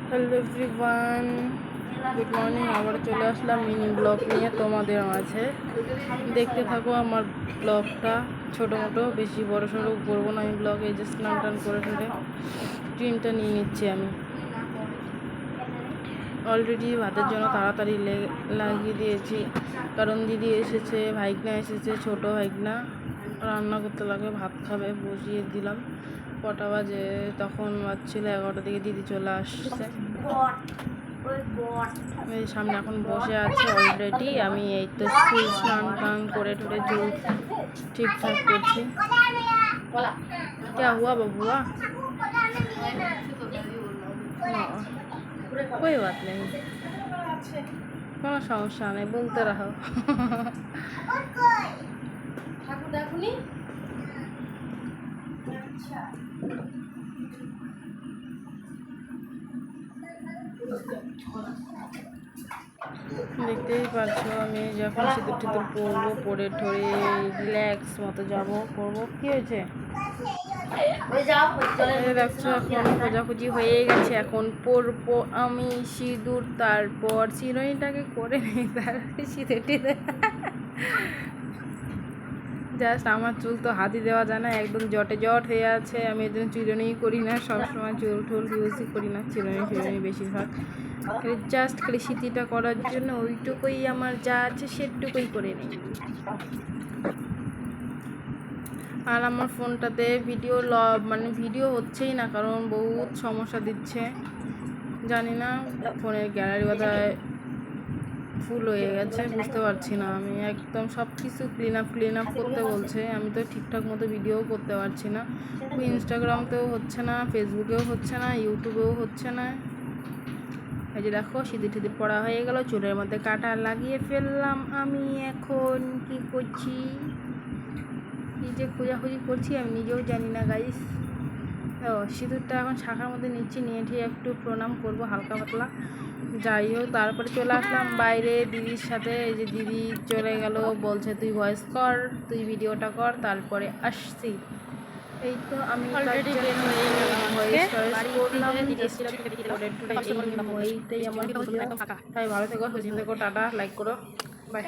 Hello everyone, good morning. আবার চলে আসলাম mini blog নিয়ে তোমাদের মাঝে। দেখতে থাকো আমার ব্লগটা। ছোটো মোটো, বেশি বড় সড়ো করবো না আমি ব্লগ। এই যে স্নান টান করে ফেলে ক্রিমটা নিয়ে নিচ্ছি আমি। অলরেডি ভাতের জন্য তাড়াতাড়ি লাগিয়ে দিয়েছি, কারণ দিদি এসেছে, ভাইগনা এসেছে, ছোটো ভাইগনা রান্না করতে লাগে, ভাত খাবে, বসিয়ে দিলাম। কটা বাজে? তখন বাজছিল 11টার দিকে দিদি চলে আসছে। এই সামনে এখন বসে আছে অলরেডি। আমি এই তো স্নান টান করে ঠোরে চুল ঠিকঠাক করছি। क्या हुआ बबुआ? कोई बात नहीं, কোনো সমস্যা নেই, বলতে রাখো। ঠাকুর দেখুনি? দেখতেই পাচ্ছো আমি যখন সিঁদুর টিঁদুর পরবো, পরে ঠরে রিল্যাক্স মতো যাবো, করবো। কি হয়েছে? দেখছো এখন খোঁজাখুঁজি হয়ে গেছে, এখন পরবো আমি সিঁদুর। তারপর চিরুনিটাকে করে নিই, তারপরে সিঁদুর টিঁদুর। জাস্ট আমার চুল তো হাতি দেওয়া যায় না, একদম জটে জট হয়ে আছে। আমি এর জন্য চিরুনিই করি না, সবসময় চুল টুল ইউজই করি না, চিরুনি বেশিরভাগ। জাস্ট খালি সিঁথিটা করার জন্য ওইটুকুই আমার যা আছে সেটুকুই করে নিই। আর আমার ফোনটাতে ভিডিও হচ্ছেই না, কারণ বহুত সমস্যা দিচ্ছে। জানি না, ফোনের গ্যালারি বোধহয় ফুল হয়ে গেছে, বুঝতে পারছি না। আমি একদম সব কিছু ক্লিন আপ করতে বলছে, আমি তো ঠিকঠাক মতো ভিডিও করতে পারছি না। ইনস্টাগ্রামতেও হচ্ছে না, ফেসবুকেও হচ্ছে না, ইউটিউবেও হচ্ছে না। এই যে দেখো সিঁদুর টিঁদুর পড়া হয়ে গেল, চুলের মধ্যে কাটা লাগিয়ে ফেললাম। আমি এখন কি করছি, কি যে খোঁজাখুঁজি করছি আমি নিজেও জানি না গাইস। ও সিঁদুরটা এখন শাখার মধ্যে নিচ্ছি, নিয়ে ঠিক একটু প্রণাম করব হালকা পাতলা। যাই হোক, তারপরে চলে আসলাম বাইরে দিদির সাথে। এই যে দিদি চলে গেল, বলছে তুই ভয়েস কর, তুই ভিডিওটা কর, তারপরে আসছি। এই তো আমি অলরেডি বের হয়ে গেলাম, তাই ভালো থেকো, সুস্থ থেকো, টাটা, লাইক করো, বাই।